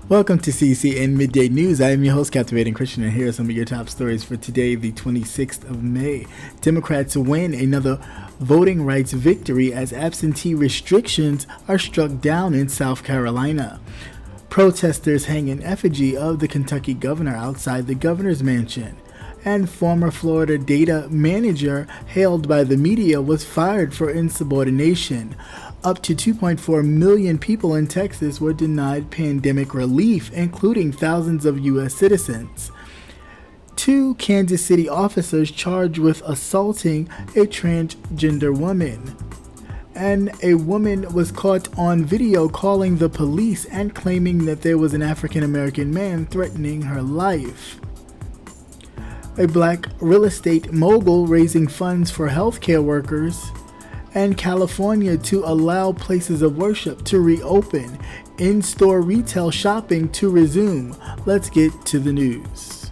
Welcome to CCN Midday News. I am your host, Captivating Christian, and here are some of your top stories for today, the 26th of May. Democrats win another voting rights victory as absentee restrictions are struck down in South Carolina. Protesters hang an effigy of the Kentucky governor outside the governor's mansion. And former Florida data manager hailed by the media was fired for insubordination. Up to 2.4 million people in Texas were denied pandemic relief, including thousands of U.S. citizens. 2 Kansas City officers charged with assaulting a transgender woman. And a woman was caught on video calling the police and claiming that there was an African American man threatening her life. A black real estate mogul raising funds for healthcare workers. And California to allow places of worship to reopen, in-store retail shopping to resume. Let's get to the news.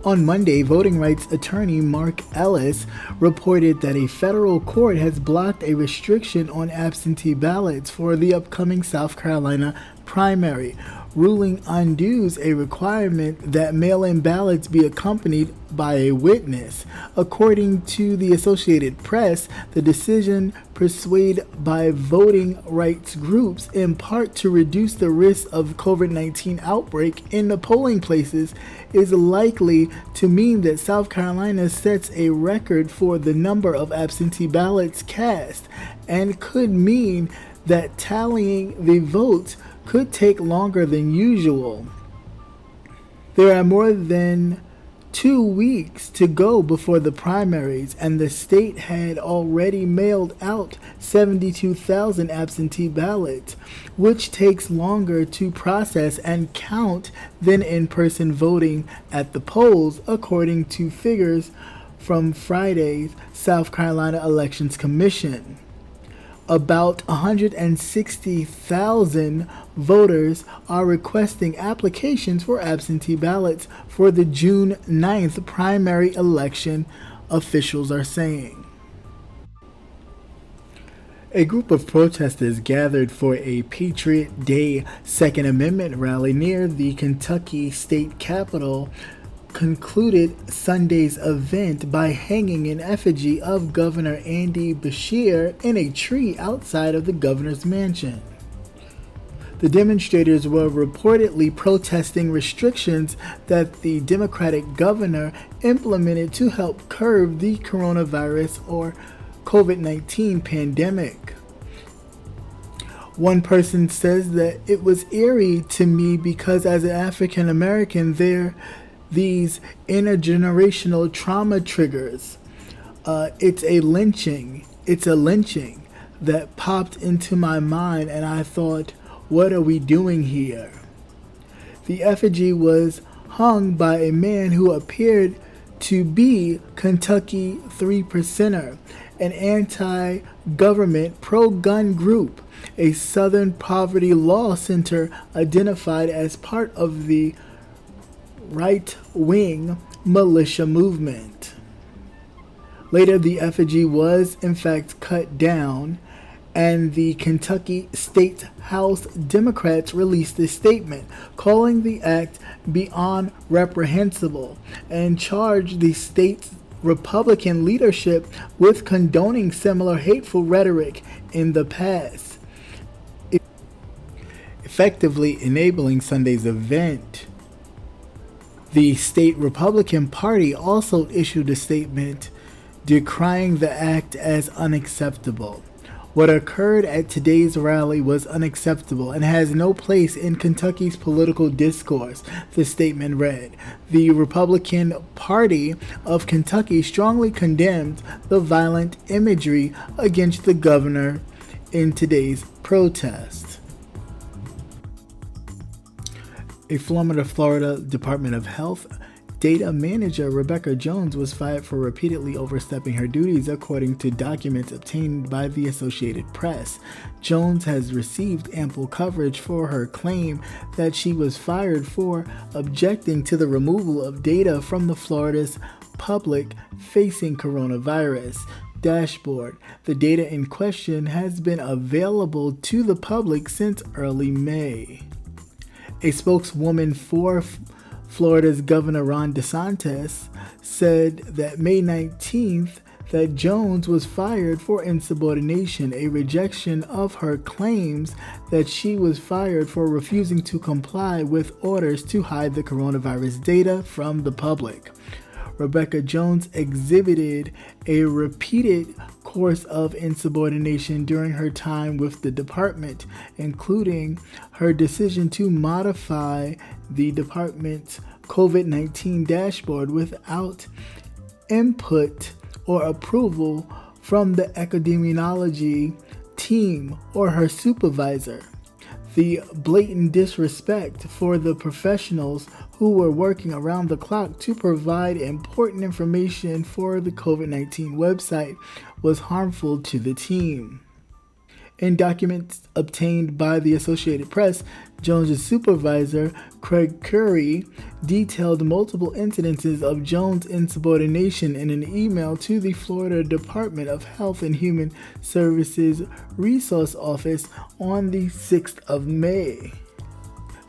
On Monday, voting rights attorney Mark Ellis reported that a federal court has blocked a restriction on absentee ballots for the upcoming South Carolina primary, ruling undoes a requirement that mail-in ballots be accompanied by a witness. According to the Associated Press, the decision persuaded by voting rights groups in part to reduce the risk of COVID-19 outbreak in the polling places is likely to mean that South Carolina sets a record for the number of absentee ballots cast and could mean that tallying the votes could take longer than usual. There are more than 2 weeks to go before the primaries, and the state had already mailed out 72,000 absentee ballots, which takes longer to process and count than in-person voting at the polls, according to figures from Friday's South Carolina Elections Commission. About 160,000 voters are requesting applications for absentee ballots for the June 9th primary election, officials are saying. A group of protesters gathered for a Patriot Day Second Amendment rally near the Kentucky state capitol concluded Sunday's event by hanging an effigy of Governor Andy Beshear in a tree outside of the governor's mansion. The demonstrators were reportedly protesting restrictions that the Democratic governor implemented to help curb the coronavirus or COVID-19 pandemic. One person says that it was eerie to me because as an African American these intergenerational trauma triggers. It's a lynching that popped into my mind, and I thought, what are we doing here? The effigy was hung by a man who appeared to be Kentucky 3%er, an anti-government pro-gun group, a Southern Poverty Law Center identified as part of the right-wing militia movement. Later, the effigy was in fact cut down, and the Kentucky State House Democrats released a statement calling the act beyond reprehensible and charged the state's Republican leadership with condoning similar hateful rhetoric in the past, effectively enabling Sunday's event. The state Republican Party also issued a statement decrying the act as unacceptable. What occurred at today's rally was unacceptable and has no place in Kentucky's political discourse, the statement read. The Republican Party of Kentucky strongly condemned the violent imagery against the governor in today's protest. A former Florida Department of Health data manager, Rebecca Jones, was fired for repeatedly overstepping her duties, according to documents obtained by the Associated Press. Jones has received ample coverage for her claim that she was fired for objecting to the removal of data from the Florida's public-facing coronavirus dashboard. The data in question has been available to the public since early May. A spokeswoman for Florida's Governor Ron DeSantis said that May 19th that Jones was fired for insubordination, a rejection of her claims that she was fired for refusing to comply with orders to hide the coronavirus data from the public. Rebecca Jones exhibited a repeated course of insubordination during her time with the department, including her decision to modify the department's COVID-19 dashboard without input or approval from the epidemiology team or her supervisor. The blatant disrespect for the professionals who were working around the clock to provide important information for the COVID-19 website was harmful to the team. In documents obtained by the Associated Press, Jones' supervisor, Craig Curry, detailed multiple incidences of Jones' insubordination in an email to the Florida Department of Health and Human Services Resource Office on the 6th of May.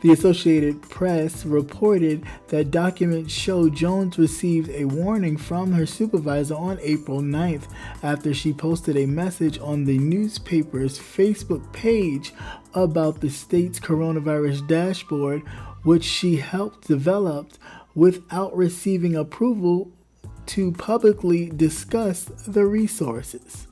The Associated Press reported that documents show Jones received a warning from her supervisor on April 9th after she posted a message on the newspaper's Facebook page about the state's coronavirus dashboard, which she helped develop without receiving approval to publicly discuss the resources.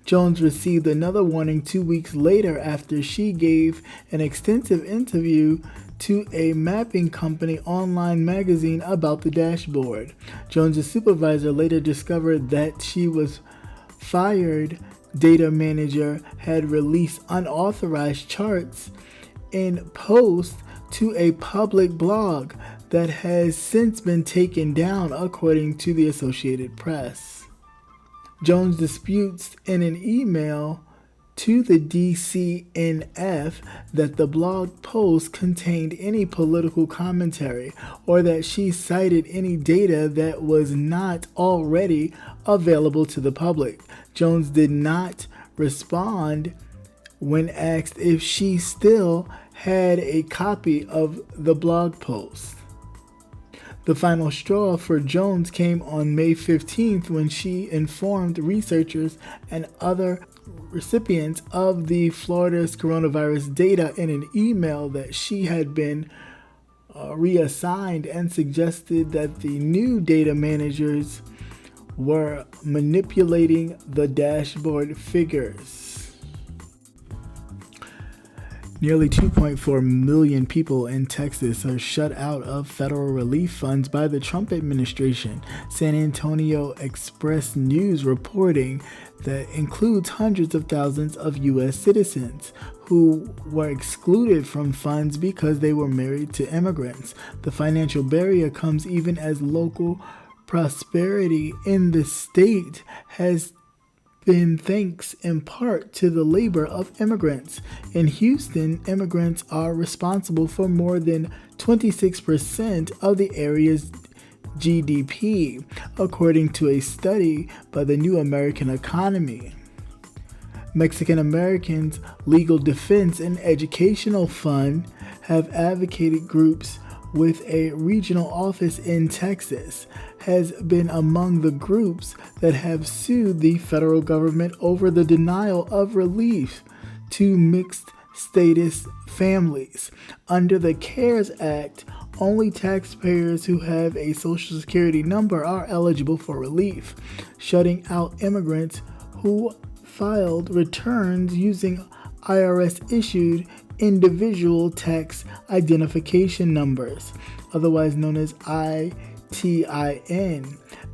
Jones received another warning 2 weeks later after she gave an extensive interview to a mapping company online magazine about the dashboard. Jones' supervisor later discovered that she was fired. Data manager had released unauthorized charts in post to a public blog that has since been taken down, according to the Associated Press. Jones disputes in an email to the DCNF that the blog post contained any political commentary or that she cited any data that was not already available to the public. Jones did not respond when asked if she still had a copy of the blog post. The final straw for Jones came on May 15th when she informed researchers and other recipients of the Florida's coronavirus data in an email that she had been reassigned and suggested that the new data managers were manipulating the dashboard figures. Nearly 2.4 million people in Texas are shut out of federal relief funds by the Trump administration. San Antonio Express News reporting that includes hundreds of thousands of U.S. citizens who were excluded from funds because they were married to immigrants. The financial barrier comes even as local prosperity in the state has been thanks in part to the labor of immigrants. In Houston, immigrants are responsible for more than 26% of the area's GDP, according to a study by the New American Economy. Mexican Americans Legal Defense and Educational Fund have advocated groups with a regional office in Texas, has been among the groups that have sued the federal government over the denial of relief to mixed status families. Under the CARES Act, only taxpayers who have a Social Security number are eligible for relief, shutting out immigrants who filed returns using IRS-issued individual tax identification numbers, otherwise known as ITIN,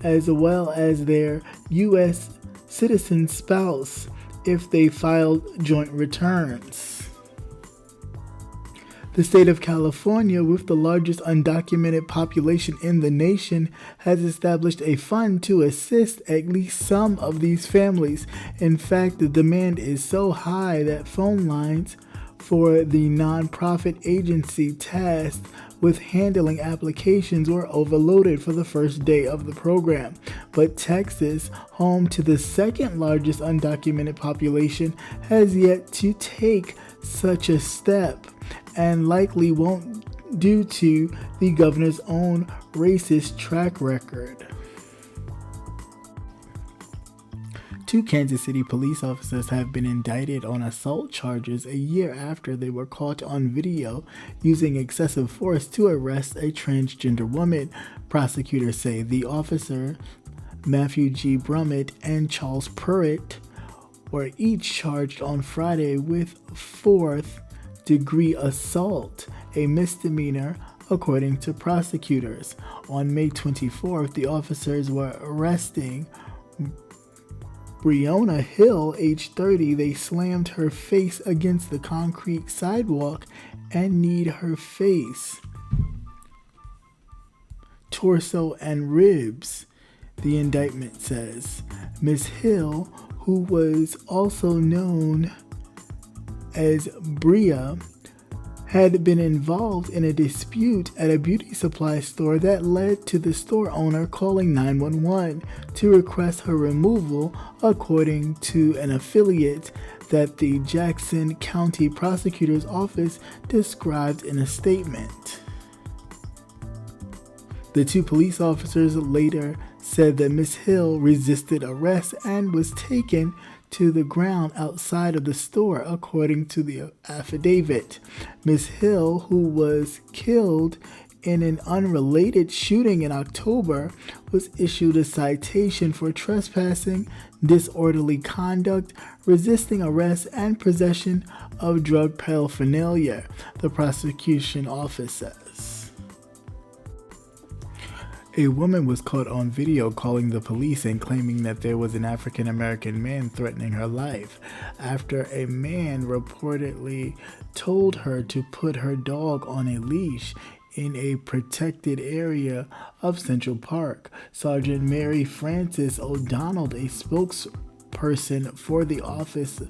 as well as their U.S. citizen spouse if they filed joint returns. The state of California, with the largest undocumented population in the nation, has established a fund to assist at least some of these families. In fact, the demand is so high that phone lines for the nonprofit agency tasked with handling applications were overloaded for the first day of the program. But Texas, home to the second largest undocumented population, has yet to take such a step and likely won't due to the governor's own racist track record. 2 Kansas City police officers have been indicted on assault charges a year after they were caught on video using excessive force to arrest a transgender woman. Prosecutors say the officer, Matthew G. Brummett and Charles Pruitt, were each charged on Friday with fourth-degree assault, a misdemeanor, according to prosecutors. On May 24th, the officers were arresting Breonna Hill, age 30. They slammed her face against the concrete sidewalk and kneed her face, torso, and ribs, the indictment says. Ms. Hill, who was also known as Bria, had been involved in a dispute at a beauty supply store that led to the store owner calling 911 to request her removal, according to an affiliate that the Jackson County Prosecutor's Office described in a statement. The 2 police officers later said that Ms. Hill resisted arrest and was taken to the ground outside of the store, according to the affidavit. Ms. Hill, who was killed in an unrelated shooting in October, was issued a citation for trespassing, disorderly conduct, resisting arrest, and possession of drug paraphernalia, the prosecution office says. A woman was caught on video calling the police and claiming that there was an African American man threatening her life after a man reportedly told her to put her dog on a leash in a protected area of Central Park. Sergeant Mary Frances O'Donnell, a spokesperson for the Office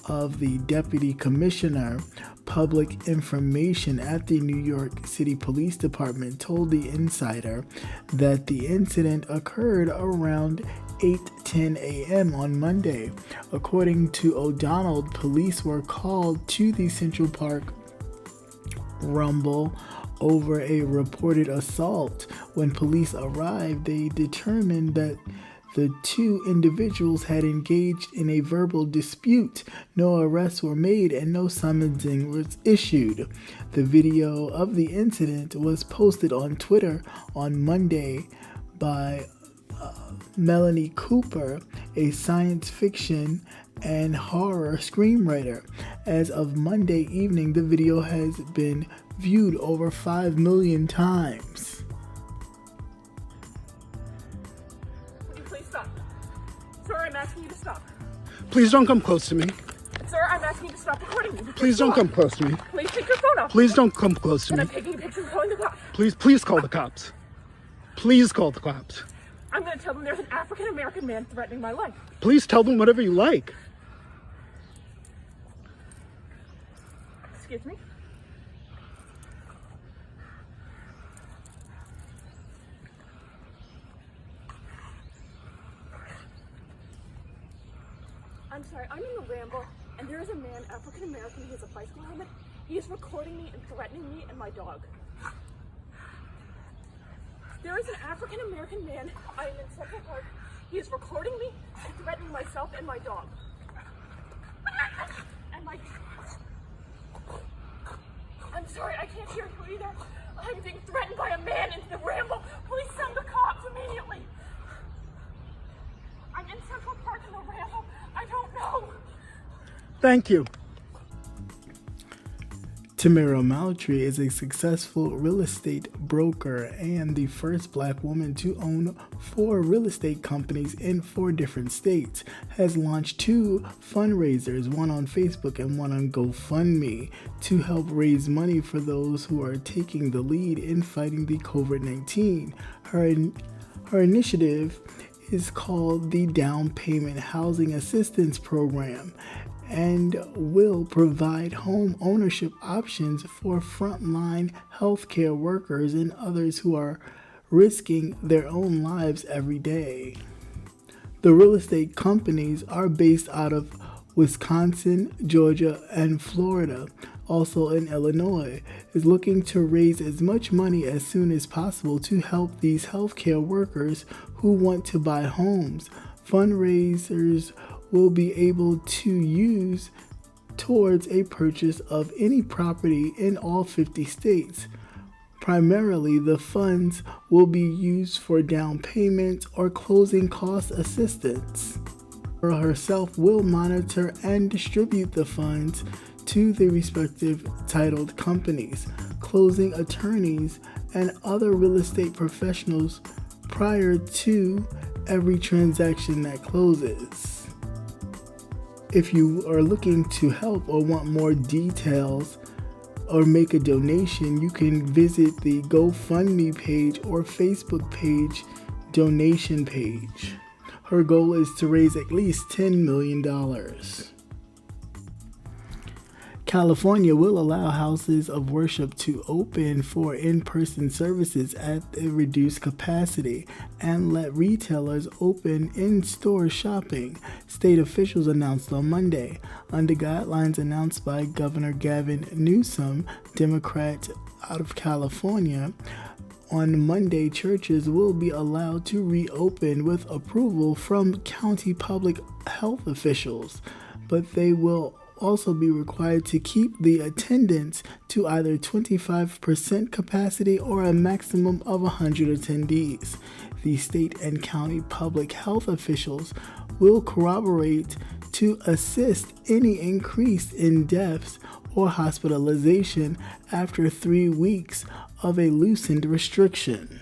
of the Deputy Commissioner, Public Information at the New York City Police Department, told the Insider that the incident occurred around 8:10 a.m. on Monday. According to O'Donnell, police were called to the Central Park Rumble over a reported assault. When police arrived, they determined that the 2 individuals had engaged in a verbal dispute. No arrests were made and no summonsing was issued. The video of the incident was posted on Twitter on Monday by Melanie Cooper, a science fiction and horror screenwriter. As of Monday evening, the video has been viewed over 5 million times. Sir, I'm asking you to stop. Please don't come close to me. Sir, I'm asking you to stop recording me. Please don't come close to me. Please take your phone off. Please don't come close to And me. I'm taking a picture and calling the cops. Please call the cops. Please call the cops. I'm going to tell them there's an African American man threatening my life. Please tell them whatever you like. Excuse me? I'm sorry, I'm in the Ramble, and there is a man, African American, he has a bicycle helmet. He is recording me and threatening me and my dog. There is an African American man, I am in Central Park. He is recording me and threatening myself and my dog. And my... I'm sorry, I can't hear you either. I'm being threatened by a man in the Ramble. Please send the cops immediately. I'm in Central Park in the Ramble. I don't know. Thank you. Tamara Moultrie is a successful real estate broker and the first Black woman to own 4 real estate companies in 4 different states. Has launched 2 fundraisers, one on Facebook and one on GoFundMe, to help raise money for those who are taking the lead in fighting the COVID-19. Her initiative is called the Down Payment Housing Assistance Program and will provide home ownership options for frontline healthcare workers and others who are risking their own lives every day. The real estate companies are based out of Wisconsin, Georgia, and Florida. also in Illinois, is looking to raise as much money as soon as possible to help these healthcare workers who want to buy homes. Fundraisers will be able to use towards a purchase of any property in all 50 states. Primarily, the funds will be used for down payments or closing cost assistance. Herself will monitor and distribute the funds to the respective titled companies, closing attorneys, and other real estate professionals prior to every transaction that closes. If you are looking to help or want more details or make a donation, you can visit the GoFundMe page or Facebook page donation page. Her goal is to raise at least $10 million. California will allow houses of worship to open for in-person services at a reduced capacity and let retailers open in-store shopping, state officials announced on Monday, under guidelines announced by Governor Gavin Newsom, Democrat out of California. On Monday, churches will be allowed to reopen with approval from county public health officials, but they will also be required to keep the attendance to either 25% capacity or a maximum of 100 attendees. The state and county public health officials will corroborate to assist any increase in deaths or hospitalization after 3 weeks of a loosened restriction.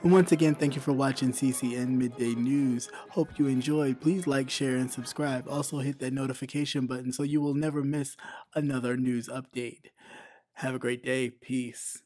Once again, thank you for watching CCN Midday News. Hope you enjoyed. Please like, share, and subscribe. Also hit that notification button so you will never miss another news update. Have a great day. Peace.